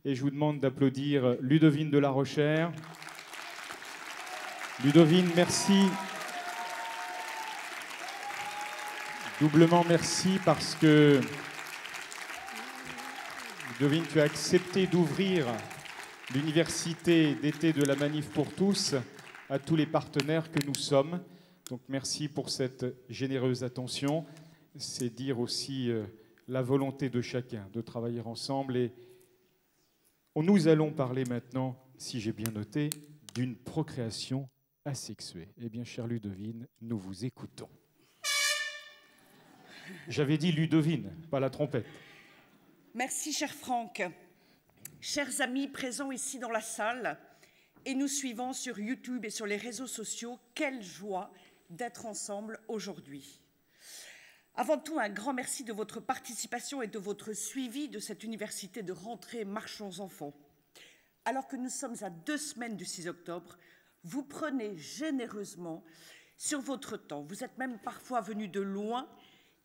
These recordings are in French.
Et je vous demande d'applaudir Ludovine de la Rochère. Ludovine, merci. Doublement merci parce que, Ludovine, tu as accepté d'ouvrir l'université d'été de la Manif pour tous à tous les partenaires que nous sommes. Donc merci pour cette généreuse attention. C'est dire aussi la volonté de chacun de travailler ensemble. Et nous allons parler maintenant, si j'ai bien noté, d'une procréation asexuée. Eh bien, chère Ludovine, nous vous écoutons. J'avais dit Ludovine, pas la trompette. Merci, cher Franck. Chers amis présents ici dans la salle et nous suivant sur YouTube et sur les réseaux sociaux, quelle joie d'être ensemble aujourd'hui. Avant tout, un grand merci de votre participation et de votre suivi de cette université de rentrée Marchons Enfants. Alors que nous sommes à 2 semaines du 6 octobre, vous prenez généreusement sur votre temps. Vous êtes même parfois venus de loin,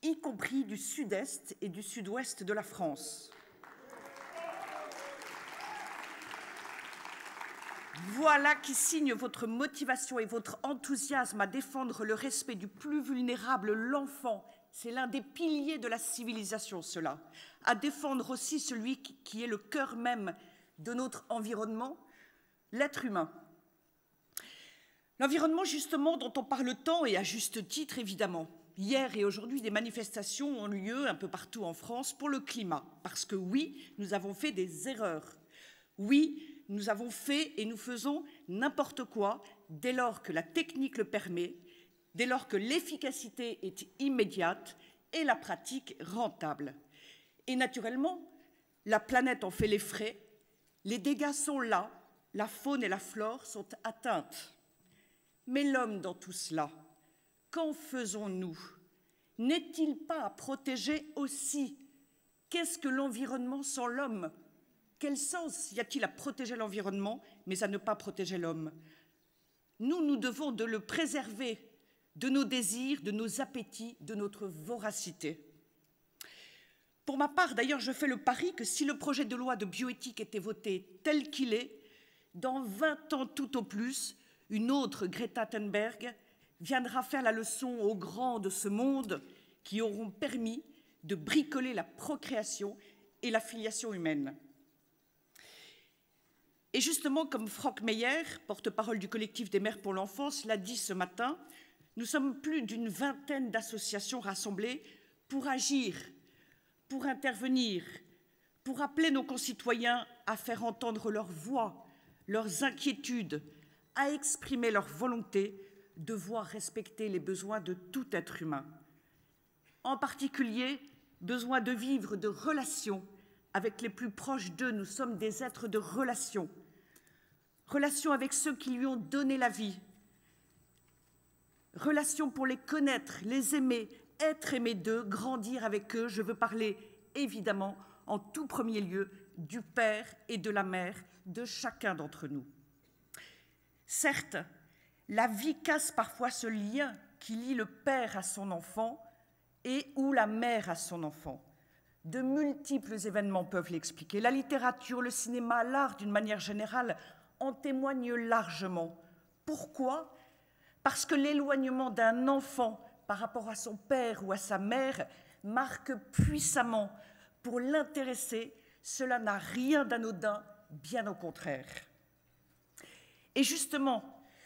y compris du sud-est et du sud-ouest de la France. Voilà qui signe votre motivation et votre enthousiasme à défendre le respect du plus vulnérable, l'enfant. C'est l'un des piliers de la civilisation, cela. À défendre aussi celui qui est le cœur même de notre environnement, l'être humain. L'environnement, justement, dont on parle tant, et à juste titre, évidemment. Hier et aujourd'hui, des manifestations ont lieu un peu partout en France pour le climat. Parce que oui, nous avons fait des erreurs. Oui, nous avons fait et nous faisons n'importe quoi dès lors que la technique le permet, dès lors que l'efficacité est immédiate et la pratique rentable. Et naturellement, la planète en fait les frais, les dégâts sont là, la faune et la flore sont atteintes. Mais l'homme dans tout cela, qu'en faisons-nous? N'est-il pas à protéger aussi? Qu'est-ce que l'environnement sans l'homme? Quel sens y a-t-il à protéger l'environnement, mais à ne pas protéger l'homme? Nous devons de le préserver de nos désirs, de nos appétits, de notre voracité. Pour ma part, d'ailleurs, je fais le pari que si le projet de loi de bioéthique était voté tel qu'il est, dans 20 ans tout au plus, une autre Greta Thunberg viendra faire la leçon aux grands de ce monde qui auront permis de bricoler la procréation et la filiation humaine. Et justement, comme Franck Meyer, porte-parole du collectif des mères pour l'enfance, l'a dit ce matin, nous sommes plus d'une vingtaine d'associations rassemblées pour agir, pour intervenir, pour appeler nos concitoyens à faire entendre leur voix, leurs inquiétudes, à exprimer leur volonté de voir respecter les besoins de tout être humain. En particulier, besoin de vivre de relations avec les plus proches d'eux. Nous sommes des êtres de relations. Relations avec ceux qui lui ont donné la vie. Relations pour les connaître, les aimer, être aimé d'eux, grandir avec eux. Je veux parler évidemment en tout premier lieu du père et de la mère de chacun d'entre nous. Certes, la vie casse parfois ce lien qui lie le père à son enfant et ou la mère à son enfant. De multiples événements peuvent l'expliquer. La littérature, le cinéma, l'art d'une manière générale en témoignent largement. Pourquoi? Parce que l'éloignement d'un enfant par rapport à son père ou à sa mère marque puissamment. Pour l'intéresser, cela n'a rien d'anodin, bien au contraire. Et justement,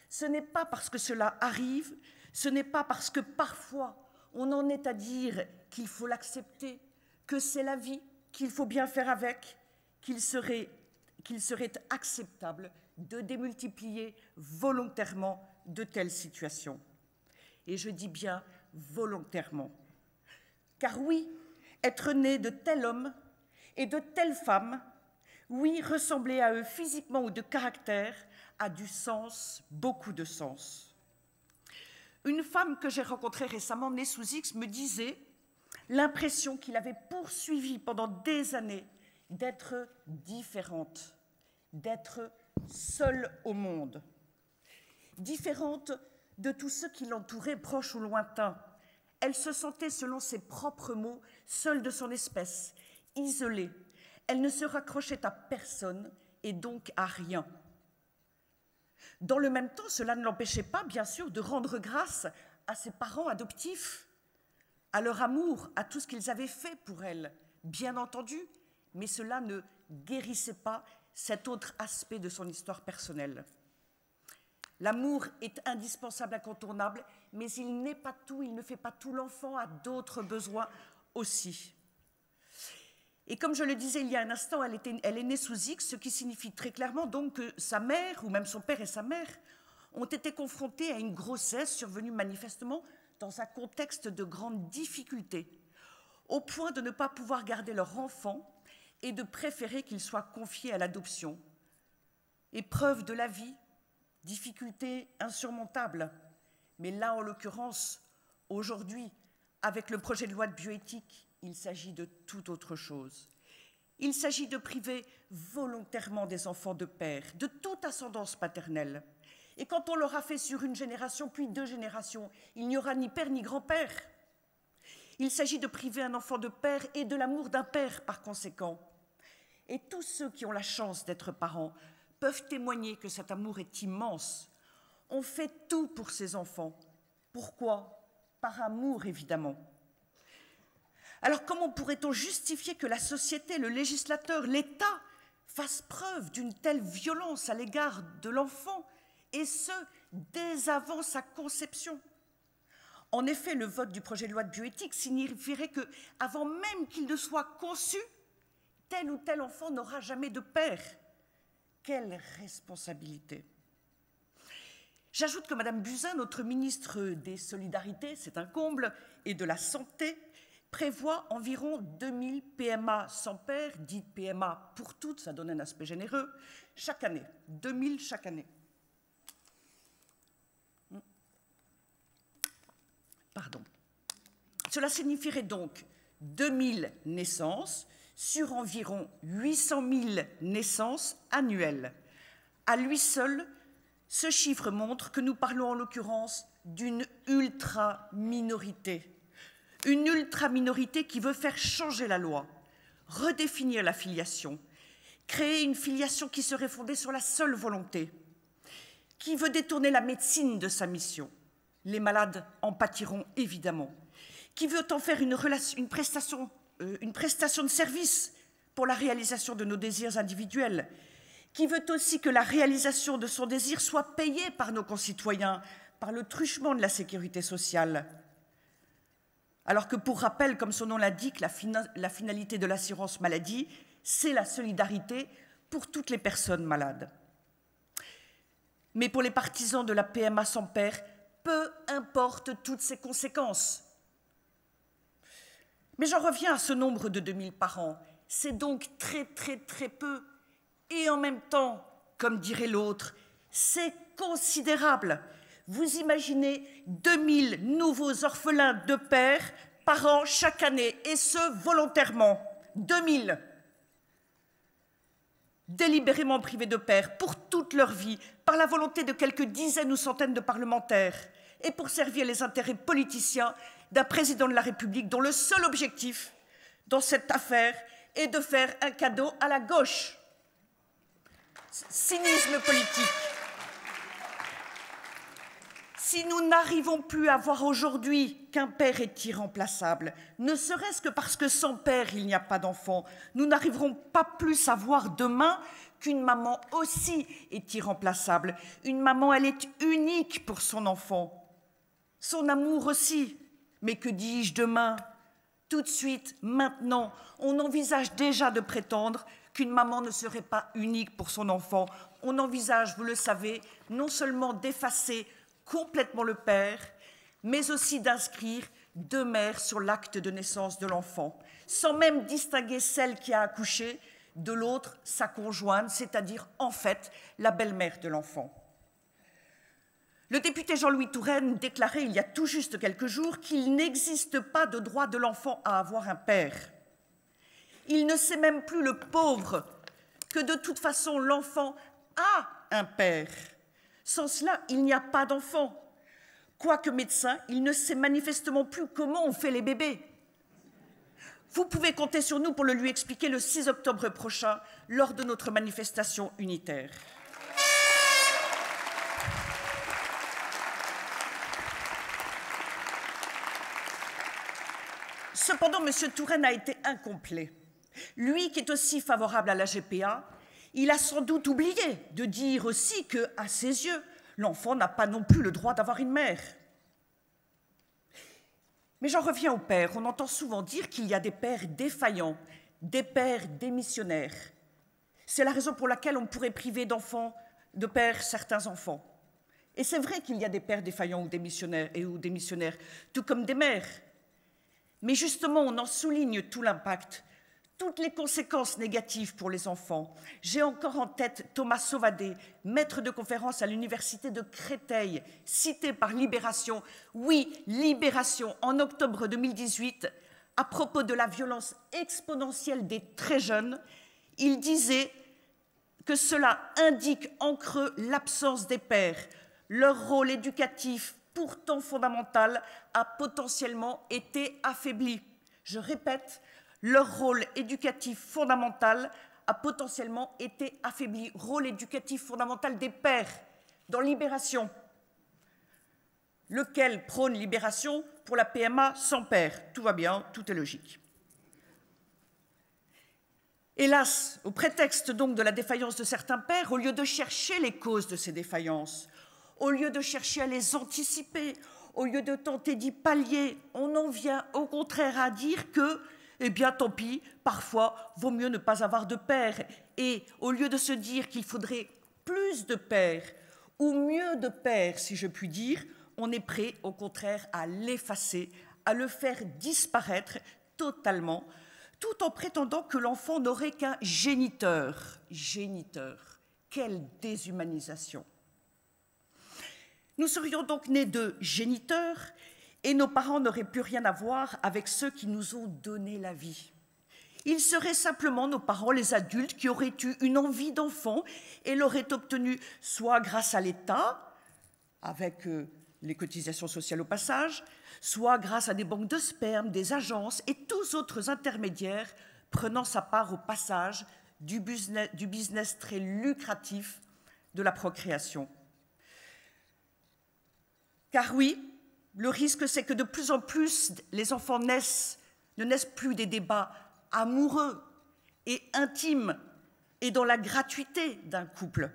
ce n'est pas parce que cela arrive, ce n'est pas parce que parfois on en est à dire qu'il faut l'accepter, que c'est la vie, qu'il faut bien faire avec, qu'il serait acceptable de démultiplier volontairement de telles situations. Et je dis bien volontairement. Car oui, être né de tel homme et de telle femme, oui, ressembler à eux physiquement ou de caractère, a du sens, beaucoup de sens. Une femme que j'ai rencontrée récemment, née sous X, me disait l'impression qu'il avait poursuivi pendant des années d'être différente, d'être seule au monde, différente de tous ceux qui l'entouraient, proches ou lointains. Elle se sentait, selon ses propres mots, seule de son espèce, isolée. Elle ne se raccrochait à personne et donc à rien. Dans le même temps, cela ne l'empêchait pas, bien sûr, de rendre grâce à ses parents adoptifs, à leur amour, à tout ce qu'ils avaient fait pour elle, bien entendu, mais cela ne guérissait pas cet autre aspect de son histoire personnelle. L'amour est indispensable, incontournable, mais il n'est pas tout, il ne fait pas tout. L'enfant a d'autres besoins aussi. Et comme je le disais il y a un instant, elle est née sous X, ce qui signifie très clairement donc que sa mère, ou même son père et sa mère, ont été confrontés à une grossesse survenue manifestement dans un contexte de grande difficulté, au point de ne pas pouvoir garder leur enfant et de préférer qu'il soit confié à l'adoption. Épreuve de la vie, difficulté insurmontable. Mais là, en l'occurrence, aujourd'hui, avec le projet de loi de bioéthique, il s'agit de toute autre chose. Il s'agit de priver volontairement des enfants de père, de toute ascendance paternelle. Et quand on l'aura fait sur une génération, puis 2 générations, il n'y aura ni père ni grand-père. Il s'agit de priver un enfant de père et de l'amour d'un père par conséquent. Et tous ceux qui ont la chance d'être parents peuvent témoigner que cet amour est immense. On fait tout pour ses enfants. Pourquoi? Par amour, évidemment. Alors comment pourrait-on justifier que la société, le législateur, l'État fassent preuve d'une telle violence à l'égard de l'enfant, et ce, dès avant sa conception? En effet, le vote du projet de loi de bioéthique signifierait que, avant même qu'il ne soit conçu, tel ou tel enfant n'aura jamais de père. Quelle responsabilité! J'ajoute que Mme Buzyn, notre ministre des Solidarités, c'est un comble, et de la Santé, prévoit environ 2000 PMA sans père, dites PMA pour toutes, ça donne un aspect généreux, chaque année. 2000 chaque année. Pardon. Cela signifierait donc 2000 naissances sur environ 800 000 naissances annuelles. À lui seul, ce chiffre montre que nous parlons en l'occurrence d'une ultra-minorité. Une ultra-minorité qui veut faire changer la loi, redéfinir la filiation, créer une filiation qui serait fondée sur la seule volonté, qui veut détourner la médecine de sa mission. Les malades en pâtiront évidemment. Qui veut en faire une prestation de service pour la réalisation de nos désirs individuels, qui veut aussi que la réalisation de son désir soit payée par nos concitoyens, par le truchement de la sécurité sociale. Alors que, pour rappel, comme son nom l'indique, la finalité de l'assurance maladie, c'est la solidarité pour toutes les personnes malades. Mais pour les partisans de la PMA sans père, peu importe toutes ses conséquences. Mais j'en reviens à ce nombre de 2000 par an. C'est donc très, très, très peu. Et en même temps, comme dirait l'autre, c'est considérable. Vous imaginez 2000 nouveaux orphelins de père par an chaque année, et ce, volontairement. 2000. Délibérément privés de père pour toute leur vie, par la volonté de quelques dizaines ou centaines de parlementaires, et pour servir les intérêts politiciens d'un président de la République dont le seul objectif dans cette affaire est de faire un cadeau à la gauche. Cynisme politique. Si nous n'arrivons plus à voir aujourd'hui qu'un père est irremplaçable, ne serait-ce que parce que sans père il n'y a pas d'enfant, nous n'arriverons pas plus à voir demain qu'une maman aussi est irremplaçable. Une maman, elle est unique pour son enfant. Son amour aussi. Mais que dis-je demain? Tout de suite, maintenant, on envisage déjà de prétendre qu'une maman ne serait pas unique pour son enfant. On envisage, vous le savez, non seulement d'effacer complètement le père, mais aussi d'inscrire 2 mères sur l'acte de naissance de l'enfant, sans même distinguer celle qui a accouché de l'autre, sa conjointe, c'est-à-dire en fait la belle-mère de l'enfant. Le député Jean-Louis Touraine déclarait il y a tout juste quelques jours qu'il n'existe pas de droit de l'enfant à avoir un père. Il ne sait même plus, le pauvre, que de toute façon l'enfant a un père. Sans cela, il n'y a pas d'enfant. Quoique médecin, il ne sait manifestement plus comment on fait les bébés. Vous pouvez compter sur nous pour le lui expliquer le 6 octobre prochain lors de notre manifestation unitaire. Cependant, M. Touraine a été incomplet. Lui qui est aussi favorable à la GPA, il a sans doute oublié de dire aussi qu'à ses yeux, l'enfant n'a pas non plus le droit d'avoir une mère. Mais j'en reviens aux pères. On entend souvent dire qu'il y a des pères défaillants, des pères démissionnaires. C'est la raison pour laquelle on pourrait priver de pères certains enfants. Et c'est vrai qu'il y a des pères défaillants ou démissionnaires, tout comme des mères. Mais justement, on en souligne tout l'impact, toutes les conséquences négatives pour les enfants. J'ai encore en tête Thomas Sauvadet, maître de conférence à l'université de Créteil, cité par Libération, oui, Libération, en octobre 2018, à propos de la violence exponentielle des très jeunes. Il disait que cela indique en creux l'absence des pères, leur rôle éducatif, pourtant fondamental, a potentiellement été affaibli. Je répète, leur rôle éducatif fondamental a potentiellement été affaibli. Rôle éducatif fondamental des pères dans Libération, lequel prône Libération pour la PMA sans père. Tout va bien, tout est logique. Hélas, au prétexte donc de la défaillance de certains pères, au lieu de chercher les causes de ces défaillances, au lieu de chercher à les anticiper, au lieu de tenter d'y pallier, on en vient au contraire à dire que, eh bien tant pis, parfois, vaut mieux ne pas avoir de père. Et au lieu de se dire qu'il faudrait plus de pères, ou mieux de pères, si je puis dire, on est prêt au contraire à l'effacer, à le faire disparaître totalement, tout en prétendant que l'enfant n'aurait qu'un géniteur. Géniteur, quelle déshumanisation! Nous serions donc nés de géniteurs et nos parents n'auraient plus rien à voir avec ceux qui nous ont donné la vie. Ils seraient simplement nos parents, les adultes, qui auraient eu une envie d'enfant et l'auraient obtenue soit grâce à l'État, avec les cotisations sociales au passage, soit grâce à des banques de sperme, des agences et tous autres intermédiaires prenant sa part au passage du business très lucratif de la procréation. Car oui, le risque, c'est que de plus en plus, les enfants ne naissent plus des débats amoureux et intimes et dans la gratuité d'un couple.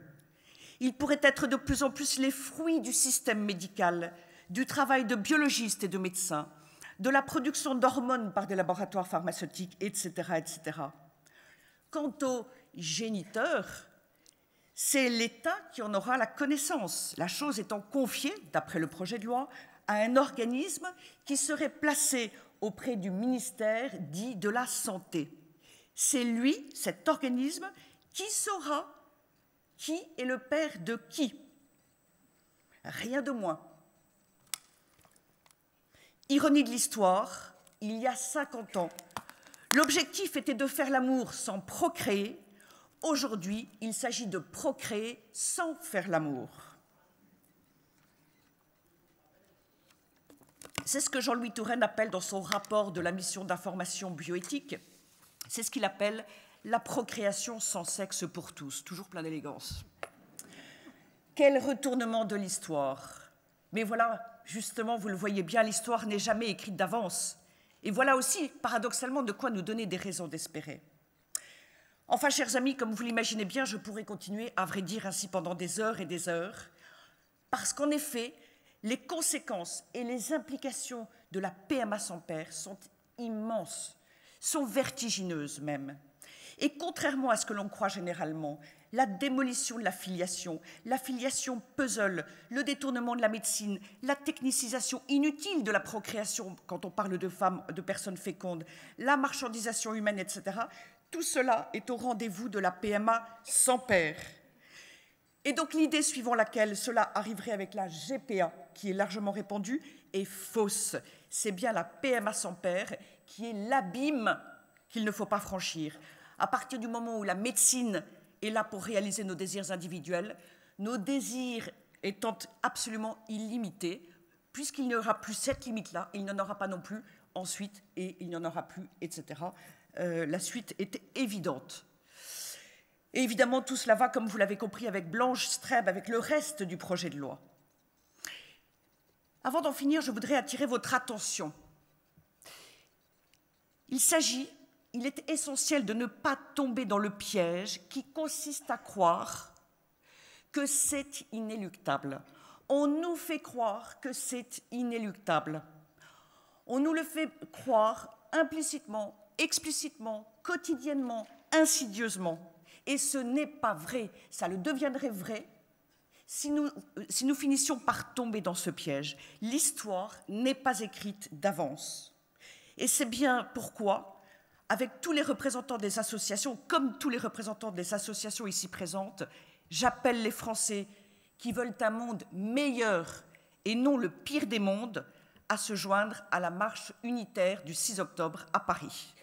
Ils pourraient être de plus en plus les fruits du système médical, du travail de biologistes et de médecins, de la production d'hormones par des laboratoires pharmaceutiques, etc., etc. Quant aux géniteurs, c'est l'État qui en aura la connaissance, la chose étant confiée, d'après le projet de loi, à un organisme qui serait placé auprès du ministère dit de la Santé. C'est lui, cet organisme, qui saura qui est le père de qui. Rien de moins. Ironie de l'histoire, il y a 50 ans, l'objectif était de faire l'amour sans procréer. Aujourd'hui, il s'agit de procréer sans faire l'amour. C'est ce que Jean-Louis Touraine appelle dans son rapport de la mission d'information bioéthique, c'est ce qu'il appelle la procréation sans sexe pour tous, toujours plein d'élégance. Quel retournement de l'histoire! Mais voilà, justement, vous le voyez bien, l'histoire n'est jamais écrite d'avance. Et voilà aussi, paradoxalement, de quoi nous donner des raisons d'espérer. Enfin, chers amis, comme vous l'imaginez bien, je pourrais continuer, à vrai dire, ainsi pendant des heures et des heures, parce qu'en effet, les conséquences et les implications de la PMA sans père sont immenses, sont vertigineuses même. Et contrairement à ce que l'on croit généralement, la démolition de la filiation puzzle, le détournement de la médecine, la technicisation inutile de la procréation quand on parle de femmes, de personnes fécondes, la marchandisation humaine, etc., tout cela est au rendez-vous de la PMA sans père. Et donc l'idée suivant laquelle cela arriverait avec la GPA, qui est largement répandue, est fausse. C'est bien la PMA sans père qui est l'abîme qu'il ne faut pas franchir. À partir du moment où la médecine est là pour réaliser nos désirs individuels, nos désirs étant absolument illimités, puisqu'il n'y aura plus cette limite-là, il n'y en aura pas non plus ensuite, et il n'y en aura plus, etc. La suite est évidente. Et évidemment, tout cela va, comme vous l'avez compris, avec Blanche Streb, avec le reste du projet de loi. Avant d'en finir, je voudrais attirer votre attention. Il est essentiel de ne pas tomber dans le piège qui consiste à croire que c'est inéluctable. On nous fait croire que c'est inéluctable. On nous le fait croire implicitement, explicitement, quotidiennement, insidieusement. Et ce n'est pas vrai. Ça le deviendrait vrai si nous finissions par tomber dans ce piège. L'histoire n'est pas écrite d'avance. Et c'est bien pourquoi, avec tous les représentants des associations, comme tous les représentants des associations ici présentes, j'appelle les Français qui veulent un monde meilleur et non le pire des mondes à se joindre à la marche unitaire du 6 octobre à Paris.